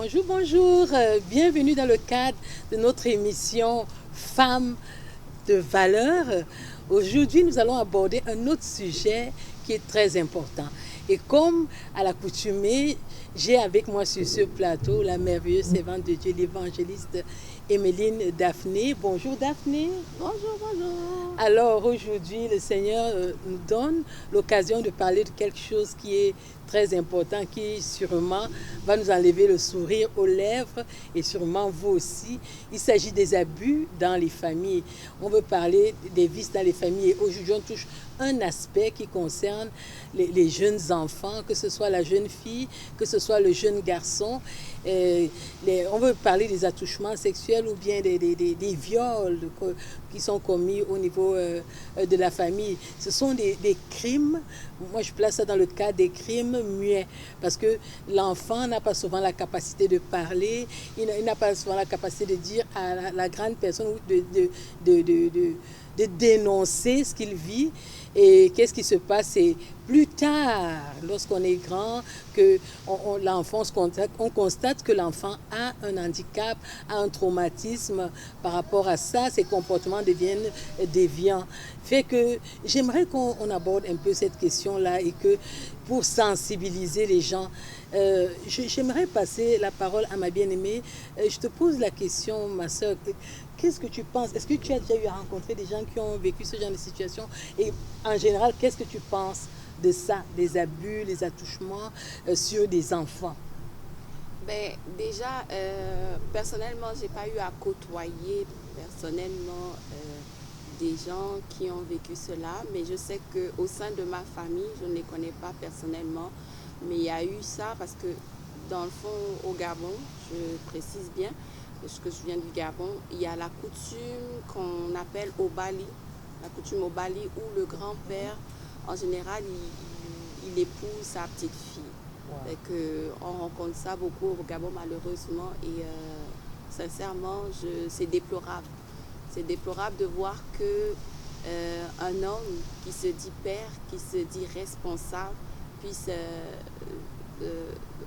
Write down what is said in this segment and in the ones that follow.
Bonjour, bonjour. Bienvenue dans le cadre de notre émission Femmes de valeur. Aujourd'hui, nous allons aborder un autre sujet qui est très important. Et comme à l'accoutumée, j'ai avec moi sur ce plateau la merveilleuse servante de Dieu, l'évangéliste Emeline Daphné. Bonjour Daphné. Bonjour, bonjour. Alors aujourd'hui, le Seigneur nous donne l'occasion de parler de quelque chose qui est très important, qui sûrement va nous enlever le sourire aux lèvres et sûrement vous aussi. Il s'agit des abus dans les familles. On veut parler des vices dans les familles et aujourd'hui on touche un aspect qui concerne les jeunes enfants, que ce soit la jeune fille, que ce soit le jeune garçon. On veut parler des attouchements sexuels ou bien des viols qui sont commis au niveau de la famille. Ce sont des crimes. Moi, je place ça dans le cadre des crimes muets parce que l'enfant n'a pas souvent la capacité de parler, il n'a pas souvent la capacité de dire à la grande personne de dénoncer ce qu'il vit. Et qu'est-ce qui se passe? C'est plus tard, lorsqu'on est grand, que l'enfant on constate que l'enfant a un handicap, a un traumatisme. Par rapport à ça, ses comportements deviennent déviants. Fait que j'aimerais qu'on aborde un peu cette question-là et que pour sensibiliser les gens, j'aimerais passer la parole à ma bien-aimée. Je te pose la question, ma soeur. Qu'est-ce que tu penses? Est-ce que tu as déjà eu à rencontrer des gens qui ont vécu ce genre de situation? Et en général, qu'est-ce que tu penses de ça, des abus, les attouchements sur des enfants? Ben, déjà, personnellement, j'ai pas eu à côtoyer personnellement des gens qui ont vécu cela, mais je sais qu'au sein de ma famille, je ne les connais pas personnellement, mais il y a eu ça parce que dans le fond, au Gabon, je précise bien, parce que je viens du Gabon, il y a la coutume qu'on appelle au Bali, la coutume au Bali où le grand-père, en général, il épouse sa petite fille. Wow. Et que on rencontre ça beaucoup au Gabon malheureusement et sincèrement, c'est déplorable. C'est déplorable de voir que un homme qui se dit père, qui se dit responsable, puisse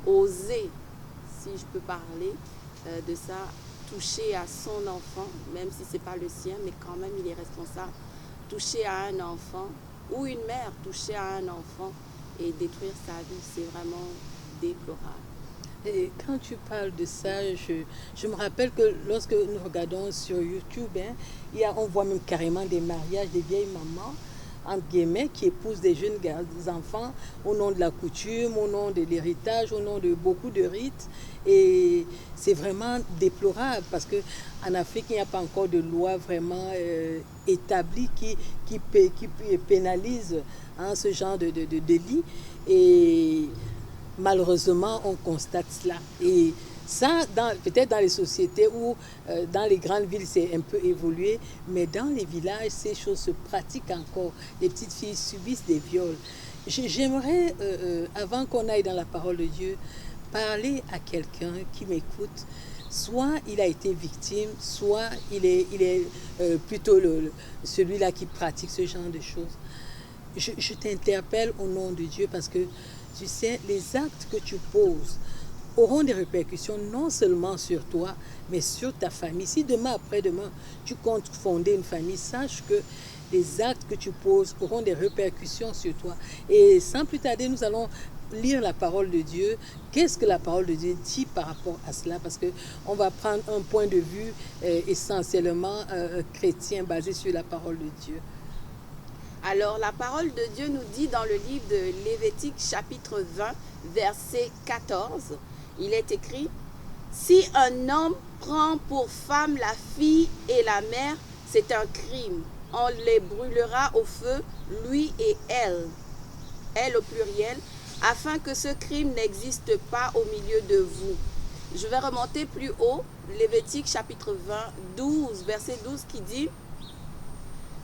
oser, si je peux parler, de ça, toucher à son enfant, même si ce n'est pas le sien, mais quand même il est responsable. Toucher à un enfant ou une mère toucher à un enfant et détruire sa vie, c'est vraiment déplorable. Et quand tu parles de ça, je me rappelle que lorsque nous regardons sur YouTube, on voit même carrément des mariages des vieilles mamans, entre guillemets, qui épousent des jeunes enfants au nom de la coutume, au nom de l'héritage, au nom de beaucoup de rites. Et c'est vraiment déplorable parce qu'en Afrique, il n'y a pas encore de loi vraiment établie qui pénalise ce genre de délit. Et malheureusement, on constate cela. Et ça, peut-être dans les sociétés ou dans les grandes villes, c'est un peu évolué, mais dans les villages, ces choses se pratiquent encore. Les petites filles subissent des viols. J'aimerais, avant qu'on aille dans la parole de Dieu, parler à quelqu'un qui m'écoute. Soit il a été victime, soit il est plutôt celui-là qui pratique ce genre de choses. Je t'interpelle au nom de Dieu parce que tu sais, les actes que tu poses auront des répercussions non seulement sur toi, mais sur ta famille. Si demain, après-demain, tu comptes fonder une famille, sache que les actes que tu poses auront des répercussions sur toi. Et sans plus tarder, nous allons lire la parole de Dieu. Qu'est-ce que la parole de Dieu dit par rapport à cela? Parce qu'on va prendre un point de vue essentiellement chrétien basé sur la parole de Dieu. Alors, la parole de Dieu nous dit dans le livre de Lévitique chapitre 20, verset 14, il est écrit « Si un homme prend pour femme la fille et la mère, c'est un crime. On les brûlera au feu, lui et elle au pluriel, afin que ce crime n'existe pas au milieu de vous. » Je vais remonter plus haut, Lévitique chapitre 20, 12, verset 12 qui dit «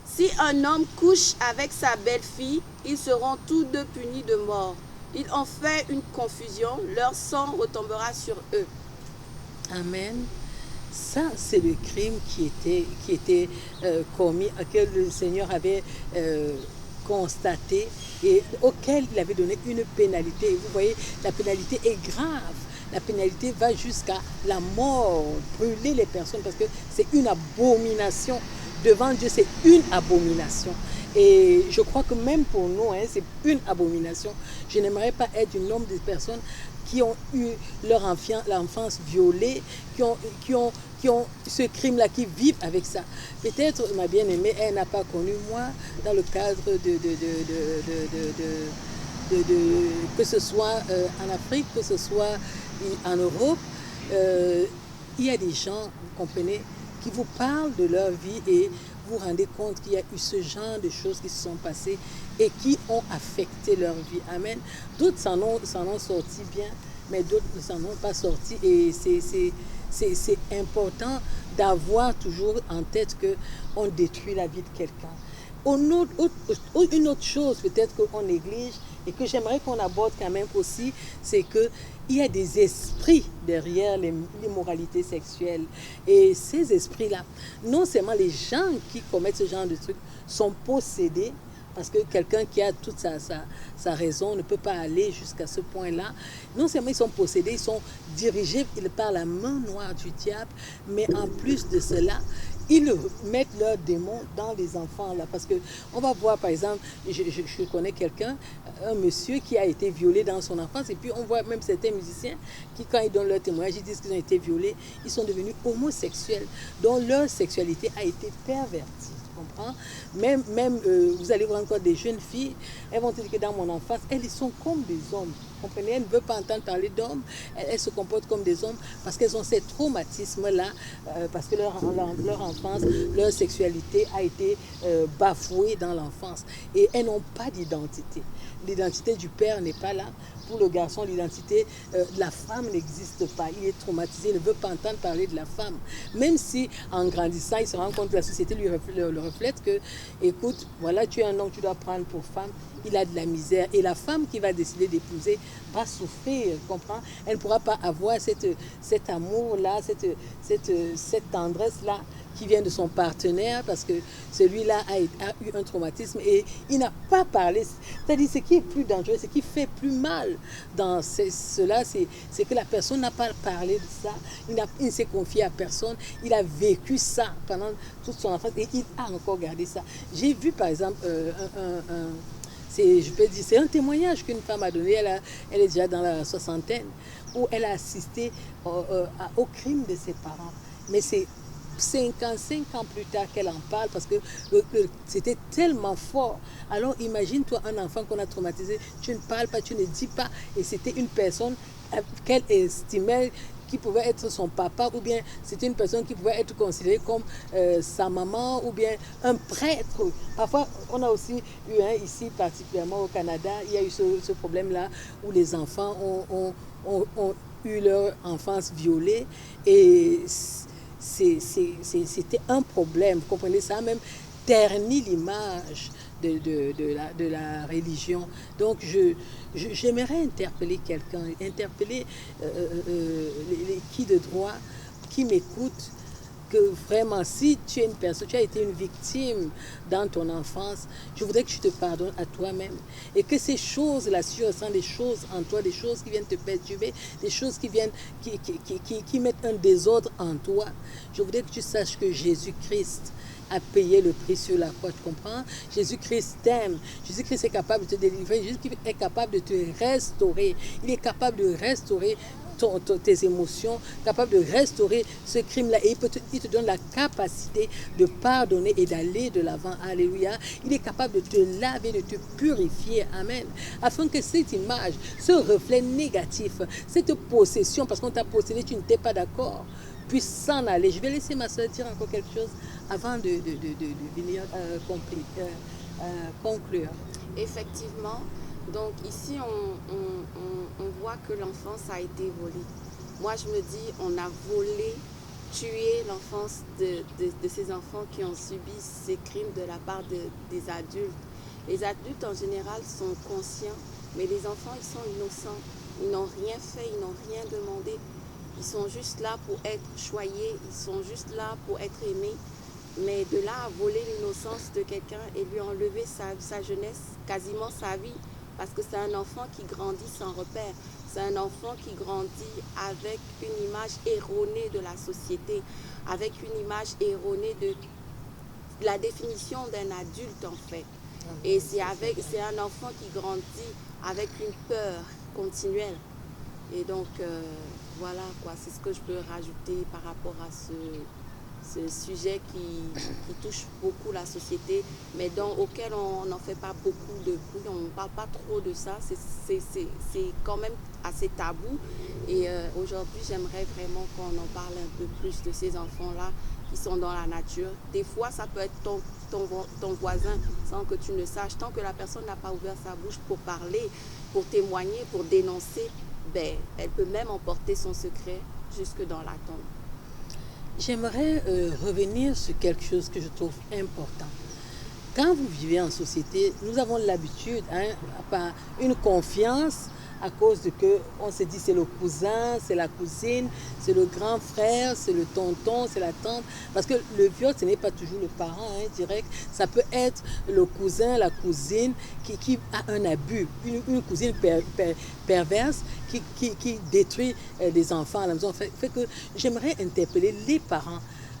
Si un homme couche avec sa belle-fille, ils seront tous deux punis de mort. Ils ont fait une confusion, leur sang retombera sur eux. » Amen. Ça, c'est le crime qui était commis, auquel le Seigneur avait constaté et auquel il avait donné une pénalité. Et vous voyez, la pénalité est grave. la pénalité va jusqu'à la mort, brûler les personnes, parce que c'est une abomination. Devant Dieu, c'est une abomination. Et je crois que même pour nous, hein, c'est une abomination. Je n'aimerais pas être du nombre de personnes qui ont eu l'enfance violée, qui ont ce crime-là, qui vivent avec ça. Peut-être ma bien-aimée, elle n'a pas connu, moi, dans le cadre que ce soit en Afrique, que ce soit en Europe, il y a des gens, vous comprenez, qui vous parlent de leur vie et vous rendez compte qu'il y a eu ce genre de choses qui se sont passées et qui ont affecté leur vie. Amen. D'autres s'en ont sorti bien, mais d'autres ne s'en ont pas sorti. Et c'est important d'avoir toujours en tête qu'on détruit la vie de quelqu'un. Une autre chose peut-être qu'on néglige et que j'aimerais qu'on aborde quand même aussi, c'est qu'il y a des esprits derrière l'immoralité sexuelle. Et ces esprits-là, non seulement les gens qui commettent ce genre de trucs sont possédés, parce que quelqu'un qui a toute sa raison ne peut pas aller jusqu'à ce point-là. Non seulement ils sont possédés, ils sont dirigés par la main noire du diable, mais en plus de cela, ils mettent leurs démons dans les enfants là, parce que on va voir par exemple, je connais quelqu'un, un monsieur qui a été violé dans son enfance, et puis on voit même certains musiciens qui, quand ils donnent leur témoignage, ils disent qu'ils ont été violés, ils sont devenus homosexuels, dont leur sexualité a été pervertie. Comprends? Même vous allez voir encore des jeunes filles, elles vont te dire que dans mon enfance, elles sont comme des hommes. Comprenez? Elles ne veulent pas entendre parler d'hommes, elles se comportent comme des hommes parce qu'elles ont ces traumatismes-là, parce que leur enfance, leur sexualité a été bafouée dans l'enfance. Et elles n'ont pas d'identité. L'identité du père n'est pas là. Pour le garçon, l'identité de la femme n'existe pas. Il est traumatisé, il ne veut pas entendre parler de la femme. Même si, en grandissant, il se rend compte que la société lui le reflète que, écoute, voilà, tu es un homme, tu dois prendre pour femme. Il a de la misère. Et la femme qui va décider d'épouser va souffrir, comprends? Elle ne pourra pas avoir cet amour-là, cette tendresse-là qui vient de son partenaire, parce que celui-là a eu un traumatisme et il n'a pas parlé. C'est-à-dire, ce qui est plus dangereux, ce qui fait plus mal dans cela, c'est que la personne n'a pas parlé de ça, il ne s'est confié à personne, il a vécu ça pendant toute son enfance et il a encore gardé ça. J'ai vu par exemple c'est un témoignage qu'une femme a donné, elle est déjà dans la soixantaine, où elle a assisté au crime de ses parents. Mais c'est 55 ans plus tard qu'elle en parle parce que c'était tellement fort. Alors imagine-toi un enfant qu'on a traumatisé, tu ne parles pas, tu ne dis pas, et c'était une personne qu'elle estimait qui pouvait être son papa, ou bien c'était une personne qui pouvait être considérée comme sa maman, ou bien un prêtre. Parfois, on a aussi eu, ici particulièrement au Canada, il y a eu ce problème-là où les enfants ont eu leur enfance violée, et c'était un problème, vous comprenez, ça a même terni l'image de la religion. Donc j'aimerais interpeller quelqu'un, interpeller les qui de droit, qui m'écoutent, que vraiment, si tu es une personne, tu as été une victime dans ton enfance, je voudrais que tu te pardonnes à toi-même et que ces choses-là, si tu ressens des choses en toi, des choses qui viennent te perturber, des choses qui viennent, qui mettent un désordre en toi, je voudrais que tu saches que Jésus-Christ a payé le prix sur la croix, tu comprends? Jésus-Christ t'aime, Jésus-Christ est capable de te délivrer, Jésus-Christ est capable de te restaurer, il est capable de restaurer tes émotions, capable de restaurer ce crime-là, et il te donne la capacité de pardonner et d'aller de l'avant. Alléluia. Il est capable de te laver, de te purifier. Amen. Afin que cette image, ce reflet négatif, cette possession, parce qu'on t'a possédé, tu n'étais pas d'accord, puisse s'en aller. Je vais laisser ma soeur dire encore quelque chose avant de venir conclure. Effectivement, donc ici on voit que l'enfance a été volée. Moi je me dis, on a volé, tué l'enfance de ces enfants qui ont subi ces crimes de la part des adultes. Les adultes en général sont conscients, mais les enfants ils sont innocents. Ils n'ont rien fait, ils n'ont rien demandé. Ils sont juste là pour être choyés, ils sont juste là pour être aimés. Mais de là à voler l'innocence de quelqu'un et lui enlever sa jeunesse, quasiment sa vie, parce que c'est un enfant qui grandit sans repère. C'est un enfant qui grandit avec une image erronée de la société, avec une image erronée de la définition d'un adulte en fait. Et c'est un enfant qui grandit avec une peur continuelle. Et donc, voilà quoi, c'est ce que je peux rajouter par rapport à ce sujet qui touche beaucoup la société, mais auquel on n'en fait pas beaucoup de bruit, on ne parle pas trop de ça, c'est quand même assez tabou. Et aujourd'hui, j'aimerais vraiment qu'on en parle un peu plus de ces enfants-là qui sont dans la nature. Des fois, ça peut être ton voisin sans que tu ne saches, tant que la personne n'a pas ouvert sa bouche pour parler, pour témoigner, pour dénoncer, ben, elle peut même emporter son secret jusque dans la tombe. J'aimerais revenir sur quelque chose que je trouve important. Quand vous vivez en société, nous avons l'habitude, par une confiance, à cause de que on se dit c'est le cousin, c'est la cousine, c'est le grand frère, c'est le tonton, c'est la tante. Parce que le viol, ce n'est pas toujours le parent direct. Ça peut être le cousin, la cousine qui a un abus, une cousine perverse qui détruit les enfants à la maison. Fait que j'aimerais interpeller les parents.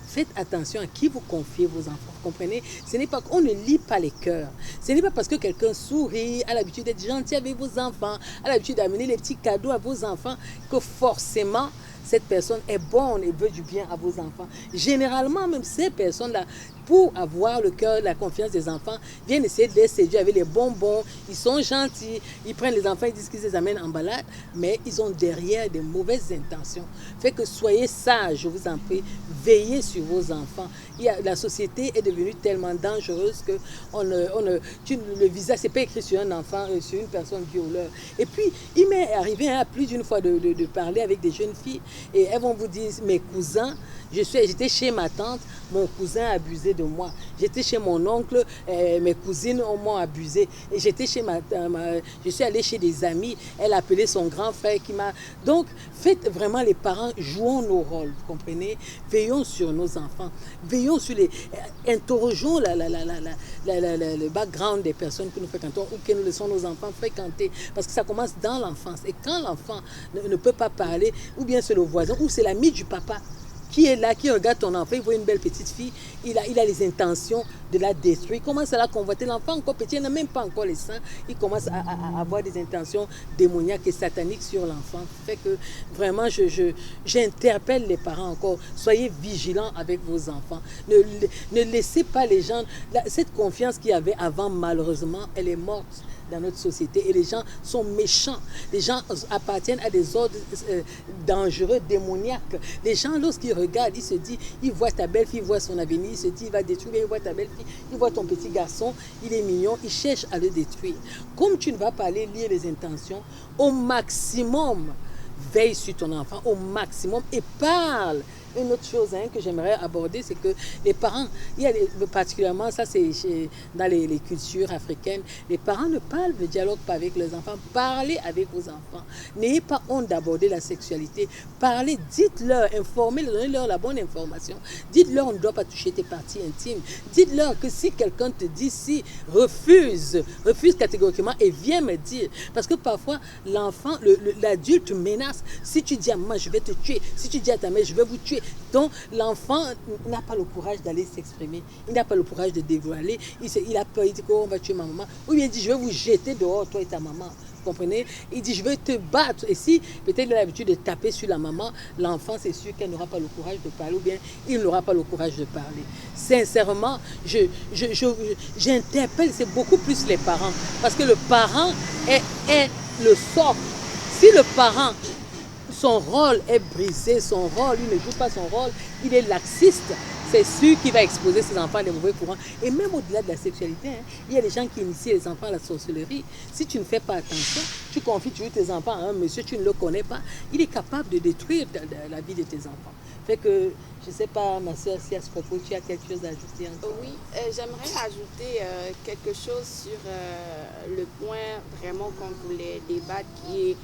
Faites attention à qui vous confiez vos enfants, vous comprenez? Ce n'est pas qu'on ne lit pas les cœurs. Ce n'est pas parce que quelqu'un sourit, a l'habitude d'être gentil avec vos enfants, a l'habitude d'amener les petits cadeaux à vos enfants, que forcément cette personne est bonne et veut du bien à vos enfants. Généralement, même ces personnes-là, pour avoir le cœur, la confiance des enfants, viennent essayer de les séduire avec les bonbons. Ils sont gentils, ils prennent les enfants, ils disent qu'ils les amènent en balade, mais ils ont derrière des mauvaises intentions. Fait que soyez sages, je vous en prie, veillez sur vos enfants. La société est devenue tellement dangereuse que le visage, c'est pas écrit sur un enfant, sur une personne violeur. Et puis, il m'est arrivé plus d'une fois de parler avec des jeunes filles, et elles vont vous dire, mes cousins, j'étais chez ma tante, mon cousin a abusé de moi. J'étais chez mon oncle, mes cousines m'ont abusé. Et je suis allée chez des amis, elle a appelé son grand frère qui m'a... Donc, faites vraiment les parents, jouons nos rôles, vous comprenez? Veillons sur nos enfants, veillons sur interrogeons le background des personnes que nous fréquentons ou que nous laissons nos enfants fréquenter. Parce que ça commence dans l'enfance. Et quand l'enfant ne peut pas parler, ou bien c'est le voisin, ou c'est l'ami du papa, qui est là, qui regarde ton enfant, il voit une belle petite fille, il a les intentions de la détruire. Il commence à la convoiter. L'enfant encore petit, il n'a même pas encore les seins. Il commence à avoir des intentions démoniaques et sataniques sur l'enfant. Fait que vraiment, j'interpelle les parents encore. Soyez vigilants avec vos enfants. Ne laissez pas les gens... Cette confiance qu'il y avait avant, malheureusement, elle est morte dans notre société et les gens sont méchants. Les gens appartiennent à des ordres dangereux, démoniaques. Les gens, lorsqu'ils regardent, ils se disent, ils voient ta belle-fille, ils voient son avenir, ils se disent, il va détruire, il voit ta belle-fille, il voit ton petit garçon, il est mignon, il cherche à le détruire. Comme tu ne vas pas aller lire les intentions, au maximum, veille sur ton enfant, au maximum, et parle. Une autre chose que j'aimerais aborder, c'est que les parents, particulièrement, ça c'est dans les cultures africaines, les parents ne dialoguent pas avec leurs enfants. Parlez avec vos enfants. N'ayez pas honte d'aborder la sexualité. Parlez, dites-leur, informez-leur, donnez-leur la bonne information. Dites-leur, on ne doit pas toucher tes parties intimes. Dites-leur que si quelqu'un te dit si, refuse catégoriquement et viens me dire. Parce que parfois, l'enfant, l'adulte menace. Si tu dis à maman, je vais te tuer. Si tu dis à ta mère, je vais vous tuer. Donc, l'enfant n'a pas le courage d'aller s'exprimer. Il n'a pas le courage de dévoiler. Il a peur, il dit qu'on va tuer ma maman. Ou bien il dit, je vais vous jeter dehors, toi et ta maman. Vous comprenez? Il dit, je vais te battre. Et si peut-être il a l'habitude de taper sur la maman, l'enfant, c'est sûr qu'elle n'aura pas le courage de parler ou bien il n'aura pas le courage de parler. Sincèrement, j'interpelle, c'est beaucoup plus les parents. Parce que le parent est le socle. Si le parent... son rôle est brisé, son rôle, il ne joue pas son rôle, il est laxiste, c'est sûr qu'il va exposer ses enfants à des mauvais courants. Et même au-delà de la sexualité, il y a des gens qui initient les enfants à la sorcellerie. Si tu ne fais pas attention, tu confies toujours tes enfants à un monsieur, tu ne le connais pas, il est capable de détruire la vie de tes enfants. Fait que, je ne sais pas, ma soeur, si à ce propos, tu as quelque chose à ajouter encore. Oui, j'aimerais ajouter quelque chose sur le point vraiment qu'on voulait débattre, qui est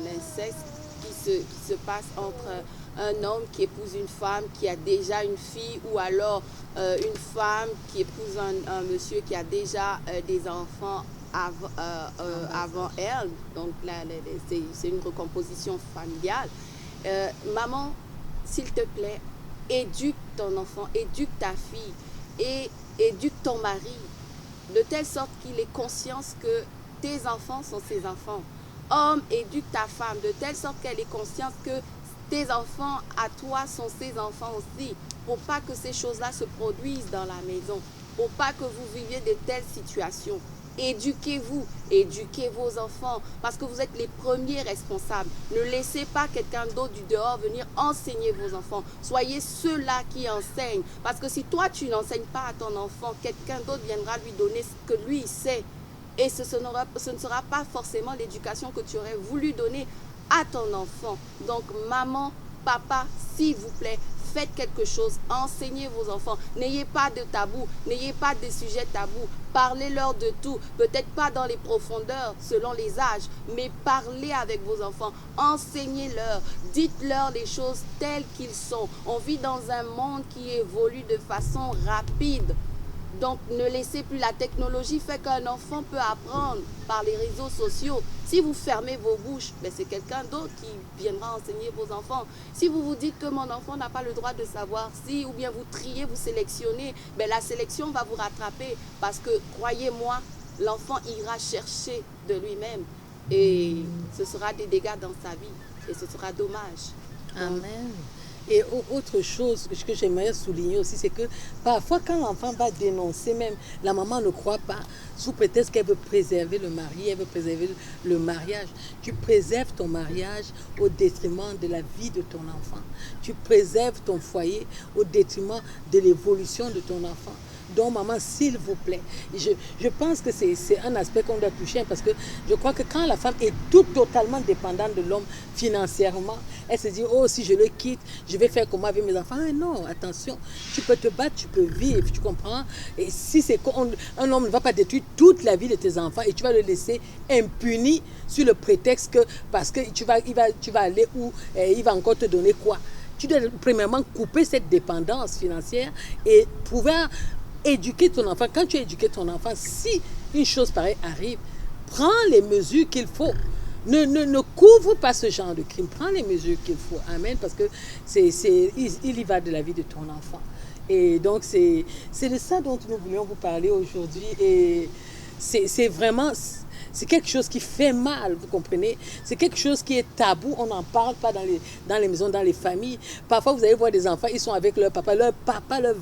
l'inceste qui se passe entre un homme qui épouse une femme qui a déjà une fille, ou alors une femme qui épouse un monsieur qui a déjà des enfants avant elle. Donc c'est une recomposition familiale. Maman, s'il te plaît, éduque ton enfant, éduque ta fille et éduque ton mari de telle sorte qu'il ait conscience que tes enfants sont ses enfants. Homme, éduque ta femme de telle sorte qu'elle ait conscience que tes enfants à toi sont ses enfants aussi, pour pas que ces choses-là se produisent dans la maison, pour pas que vous viviez de telles situations. Éduquez-vous, éduquez vos enfants, parce que vous êtes les premiers responsables. Ne laissez pas quelqu'un d'autre du dehors venir enseigner vos enfants. Soyez ceux-là qui enseignent, parce que si toi tu n'enseignes pas à ton enfant, quelqu'un d'autre viendra lui donner ce que lui il sait. Et ce ne sera pas forcément l'éducation que tu aurais voulu donner à ton enfant. Donc maman, papa, s'il vous plaît, faites quelque chose, enseignez vos enfants. N'ayez pas de tabou, n'ayez pas de sujets tabous. Parlez-leur de tout, peut-être pas dans les profondeurs selon les âges, mais parlez avec vos enfants, enseignez-leur, dites-leur les choses telles qu'ils sont. On vit dans un monde qui évolue de façon rapide. Donc, ne laissez plus, la technologie fait qu'un enfant peut apprendre par les réseaux sociaux. Si vous fermez vos bouches, ben c'est quelqu'un d'autre qui viendra enseigner vos enfants. Si vous vous dites que mon enfant n'a pas le droit de savoir si, ou bien vous triez, vous sélectionnez, ben la sélection va vous rattraper. Parce que, croyez-moi, l'enfant ira chercher de lui-même. Et ce sera des dégâts dans sa vie. Et ce sera dommage. Amen. Et autre chose que j'aimerais souligner aussi, c'est que parfois quand l'enfant va dénoncer même, la maman ne croit pas, sous prétexte qu'elle veut préserver le mari, elle veut préserver le mariage. Tu préserves ton mariage au détriment de la vie de ton enfant. Tu préserves ton foyer au détriment de l'évolution de ton enfant. Donc, maman, s'il vous plaît, je pense que c'est un aspect qu'on doit toucher, parce que je crois que quand la femme est totalement dépendante de l'homme financièrement, elle se dit, oh, si je le quitte, je vais faire comment avec mes enfants? Ah, non, attention, tu peux te battre, tu peux vivre, tu comprends? Et si c'est un homme ne va pas détruire toute la vie de tes enfants et tu vas le laisser impuni sur le prétexte que, parce que tu vas aller où, il va encore te donner quoi? Tu dois premièrement couper cette dépendance financière et pouvoir éduquer ton enfant. Quand tu as éduqué ton enfant, si une chose pareille arrive, prends les mesures qu'il faut. Ne couvre pas ce genre de crime. Prends les mesures qu'il faut. Amen. Parce que il y va de la vie de ton enfant. Et donc, c'est de ça dont nous voulions vous parler aujourd'hui. Et c'est vraiment... C'est quelque chose qui fait mal, vous comprenez? C'est quelque chose qui est tabou, on n'en parle pas dans les maisons, dans les familles. Parfois, vous allez voir des enfants, ils sont avec leur papa, leur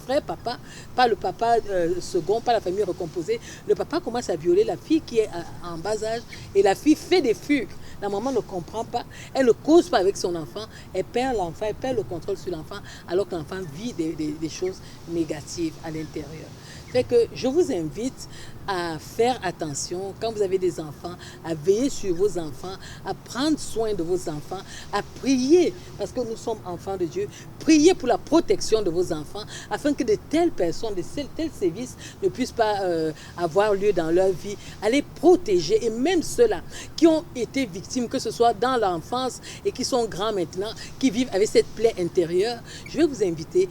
vrai papa, pas le papa second, pas la famille recomposée. Le papa commence à violer la fille qui est en bas âge et la fille fait des fugues. La maman ne comprend pas, elle ne cause pas avec son enfant, elle perd l'enfant, elle perd le contrôle sur l'enfant, alors que l'enfant vit des choses négatives à l'intérieur. Fait que je vous invite à faire attention quand vous avez des enfants, à veiller sur vos enfants, à prendre soin de vos enfants, à prier, parce que nous sommes enfants de Dieu, priez pour la protection de vos enfants, afin que de telles personnes, de tels sévices ne puissent pas avoir lieu dans leur vie, à les protéger, et même ceux-là qui ont été victimes, que ce soit dans l'enfance et qui sont grands maintenant, qui vivent avec cette plaie intérieure, je vais vous inviter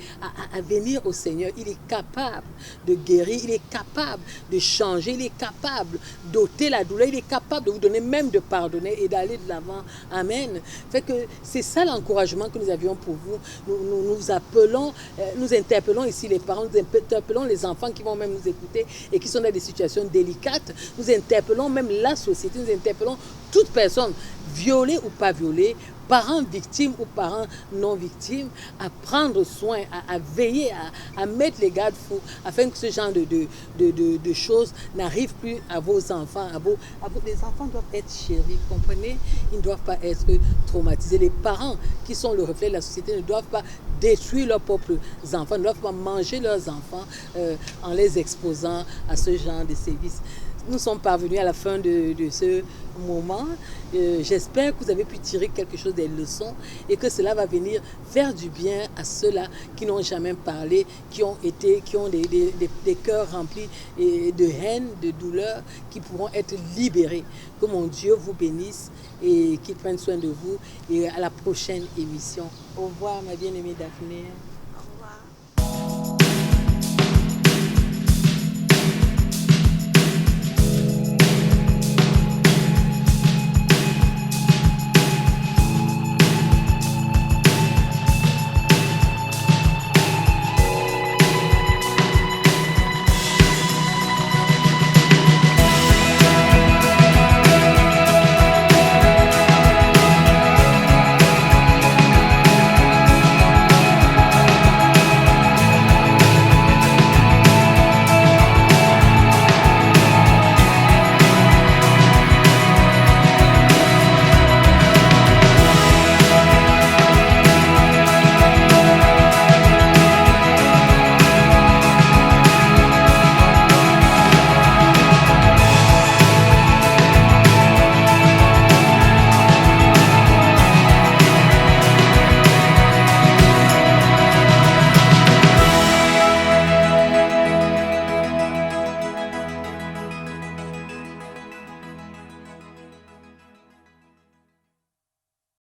à venir au Seigneur. Il est capable de guérir, il est capable de changer, il est capable d'ôter la douleur, il est capable de vous donner, même de pardonner et d'aller de l'avant. Amen. Fait que c'est ça l'encouragement que nous avions pour vous. Nous appelons, nous interpellons ici les parents, nous interpellons les enfants qui vont même nous écouter et qui sont dans des situations délicates. Nous interpellons même la société, nous interpellons toute personne, violée ou pas violée, parents victimes ou parents non victimes, à prendre soin, à veiller, à mettre les garde-fous, afin que ce genre de choses n'arrivent plus à vos enfants. Les enfants doivent être chéris, comprenez? Ils ne doivent pas être traumatisés. Les parents qui sont le reflet de la société ne doivent pas détruire leurs propres enfants, ne doivent pas manger leurs enfants en les exposant à ce genre de sévices. Nous sommes parvenus à la fin de ce moment. J'espère que vous avez pu tirer quelque chose des leçons et que cela va venir faire du bien à ceux-là qui n'ont jamais parlé, qui ont des cœurs remplis de haine, de douleur, qui pourront être libérés. Que mon Dieu vous bénisse et qu'il prenne soin de vous. Et à la prochaine émission. Au revoir, ma bien-aimée Daphné.